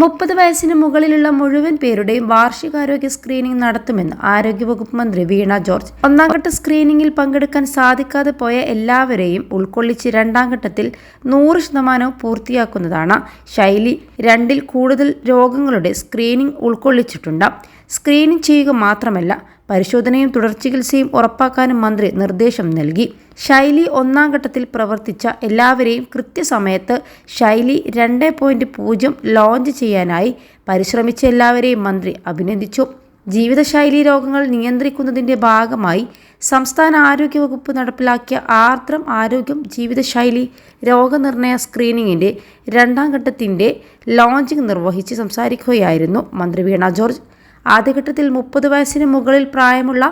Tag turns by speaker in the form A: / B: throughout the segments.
A: 30 വയസ്സിന് മുകളിലുള്ള മുഴുവൻ പേരുടെയും വാർഷികാരോഗ്യ സ്ക്രീനിംഗ് നടത്തുമെന്ന് ആരോഗ്യവകുപ്പ് മന്ത്രി വീണ ജോർജ്. ഒന്നാംഘട്ട സ്ക്രീനിംഗിൽ പങ്കെടുക്കാൻ സാധിക്കാതെ പോയ എല്ലാവരെയും ഉൾക്കൊള്ളിച്ച് രണ്ടാം ഘട്ടത്തിൽ 100% പൂർത്തിയാക്കുന്നതാണ്. ശൈലി 2-ൽ കൂടുതൽ രോഗങ്ങളുടെ സ്ക്രീനിംഗ് ഉൾക്കൊള്ളിച്ചിട്ടുണ്ട്. സ്ക്രീനിംഗ് ചെയ്യുക മാത്രമല്ല, പരിശോധനയും തുടർചികിത്സയും ഉറപ്പാക്കാനും മന്ത്രി നിർദ്ദേശം നൽകി. ശൈലി 1-ാം ഘട്ടത്തിൽ പ്രവർത്തിച്ച എല്ലാവരെയും കൃത്യസമയത്ത് ശൈലി 2.0 ലോഞ്ച് ചെയ്യാനായി പരിശ്രമിച്ച എല്ലാവരെയും മന്ത്രി അഭിനന്ദിച്ചു. ജീവിതശൈലീ രോഗങ്ങൾ നിയന്ത്രിക്കുന്നതിൻ്റെ ഭാഗമായി സംസ്ഥാന ആരോഗ്യവകുപ്പ് നടപ്പിലാക്കിയ ആർദ്രം ആരോഗ്യം ജീവിതശൈലി രോഗനിർണയ സ്ക്രീനിങ്ങിൻ്റെ 2ാം ഘട്ടത്തിൻ്റെ ലോഞ്ചിങ് നിർവഹിച്ച് സംസാരിക്കുകയായിരുന്നു മന്ത്രി വീണ ജോർജ്. ആദ്യഘട്ടത്തിൽ 30 വയസ്സിന് മുകളിൽ പ്രായമുള്ള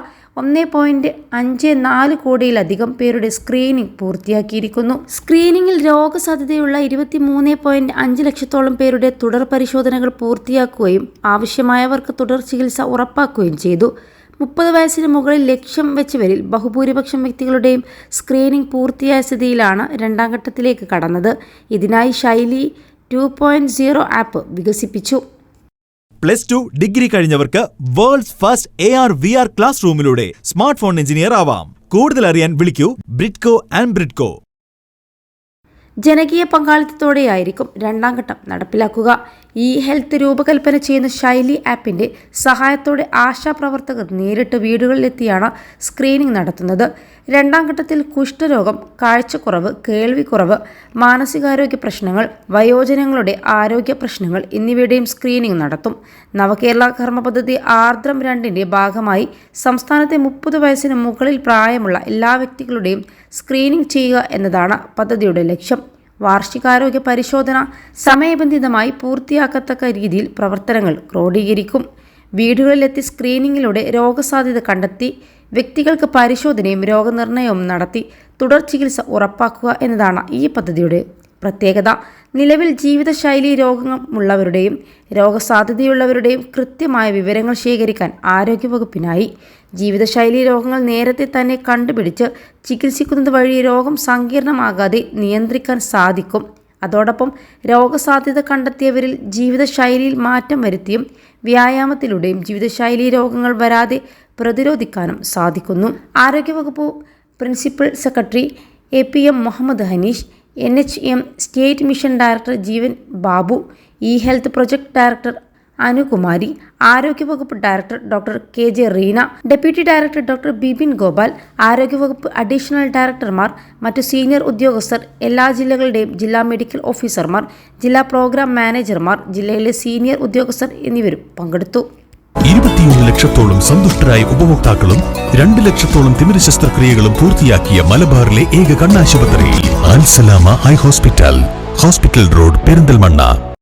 A: 1.54 കോടിയിലധികം പേരുടെ സ്ക്രീനിംഗ് പൂർത്തിയാക്കിയിരിക്കുന്നു. സ്ക്രീനിംഗിൽ രോഗസാധ്യതയുള്ള 23.5 ലക്ഷത്തോളം പേരുടെ തുടർ പരിശോധനകൾ പൂർത്തിയാക്കുകയും ആവശ്യമായവർക്ക് തുടർ ചികിത്സ ഉറപ്പാക്കുകയും ചെയ്തു. 30 വയസ്സിന് മുകളിൽ ലക്ഷ്യം വെച്ചവരിൽ ബഹുഭൂരിപക്ഷം വ്യക്തികളുടെയും സ്ക്രീനിംഗ് പൂർത്തിയായ സ്ഥിതിയിലാണ് 2ാം ഘട്ടത്തിലേക്ക് കടന്നത്. ഇതിനായി ശൈലി 2.0 ആപ്പ് വികസിപ്പിച്ചു.
B: +2 ഡിഗ്രി കഴിഞ്ഞവർക്ക് വേൾഡ്സ് ഫസ്റ്റ് AR/VR ക്ലാസ് റൂമിലൂടെ സ്മാർട്ട് ഫോൺ എഞ്ചിനീയർ ആവാം. കൂടുതൽ അറിയാൻ വിളിക്കൂ ബ്രിഡ്കോ ആൻഡ് ബ്രിഡ്കോ.
A: ജനകീയ പങ്കാളിത്തത്തോടെയായിരിക്കും 2ാം ഘട്ടം നടപ്പിലാക്കുക. ഹെൽത്ത് രൂപകൽപ്പന ചെയ്യുന്ന ശൈലി ആപ്പിൻ്റെ സഹായത്തോടെ ആശാപ്രവർത്തകർ നേരിട്ട് വീടുകളിലെത്തിയാണ് സ്ക്രീനിംഗ് നടത്തുന്നത്. 2ാം ഘട്ടത്തിൽ കുഷ്ഠരോഗം, കാഴ്ചക്കുറവ്, കേൾവിക്കുറവ്, മാനസികാരോഗ്യ പ്രശ്നങ്ങൾ, വയോജനങ്ങളുടെ ആരോഗ്യ പ്രശ്നങ്ങൾ എന്നിവയുടെയും സ്ക്രീനിംഗ് നടത്തും. നവകേരള കർമ്മ പദ്ധതി ആർദ്രം 2ൻ്റെ ഭാഗമായി സംസ്ഥാനത്തെ 30 വയസ്സിന് മുകളിൽ പ്രായമുള്ള എല്ലാ വ്യക്തികളുടെയും സ്ക്രീനിംഗ് ചെയ്യുക എന്നതാണ് പദ്ധതിയുടെ ലക്ഷ്യം. വാർഷികാരോഗ്യ പരിശോധന സമയബന്ധിതമായി പൂർത്തിയാക്കത്തക്ക രീതിയിൽ പ്രവർത്തനങ്ങൾ ക്രോഡീകരിക്കും. വീടുകളിലെത്തി സ്ക്രീനിങ്ങിലൂടെ രോഗസാധ്യത കണ്ടെത്തി വ്യക്തികൾക്ക് പരിശോധനയും രോഗനിർണയവും നടത്തി തുടർ ചികിത്സ ഉറപ്പാക്കുക എന്നതാണ് ഈ പദ്ധതിയുടെ പ്രത്യേകത. നിലവിൽ ജീവിതശൈലീ രോഗമുള്ളവരുടെയും രോഗസാധ്യതയുള്ളവരുടെയും കൃത്യമായ വിവരങ്ങൾ ശേഖരിക്കാൻ ആരോഗ്യവകുപ്പിനായി. ജീവിതശൈലീ രോഗങ്ങൾ നേരത്തെ തന്നെ കണ്ടുപിടിച്ച് ചികിത്സിക്കുന്നത് വഴി രോഗം സങ്കീർണമാകാതെ നിയന്ത്രിക്കാൻ സാധിക്കും. അതോടൊപ്പം രോഗസാധ്യത കണ്ടെത്തിയവരിൽ ജീവിതശൈലിയിൽ മാറ്റം വരുത്തിയും വ്യായാമത്തിലൂടെയും ജീവിതശൈലീ രോഗങ്ങൾ വരാതെ പ്രതിരോധിക്കാനും സാധിക്കുന്നു. ആരോഗ്യവകുപ്പ് principal secretary APM Muhammad Haneesh, NHM state mission director Jeevan Babu, health project director Anukumari, ആരോഗ്യവകുപ്പ് director doctor KJ Reena, deputy director doctor Bipin Gopal, ആരോഗ്യവകുപ്പ് അഡീഷണൽ ഡയറക്ടർമാർ, മറ്റു സീനിയർ ഉദ്യോഗസ്ഥർ, എല്ലാ ജില്ലകളുടെയും ജില്ലാ മെഡിക്കൽ ഓഫീസർമാർ, ജില്ലാ പ്രോഗ്രാം മാനേജർമാർ, ജില്ലയിലെ സീനിയർ ഉദ്യോഗസ്ഥർ എന്നിവരും പങ്കെടുത്തു.
C: 21 ലക്ഷത്തോളം സന്തുഷ്ടരായ ഉപഭോക്താക്കളും 2 ലക്ഷത്തോളം തിമിര ശസ്ത്രക്രിയകളും പൂർത്തിയാക്കിയ മലബാറിലെ ഏക കണ്ണാശുപത്രി അൽ സലാമ ഹൈ ഹോസ്പിറ്റൽ റോഡ്, പെരിന്തൽമണ്ണ.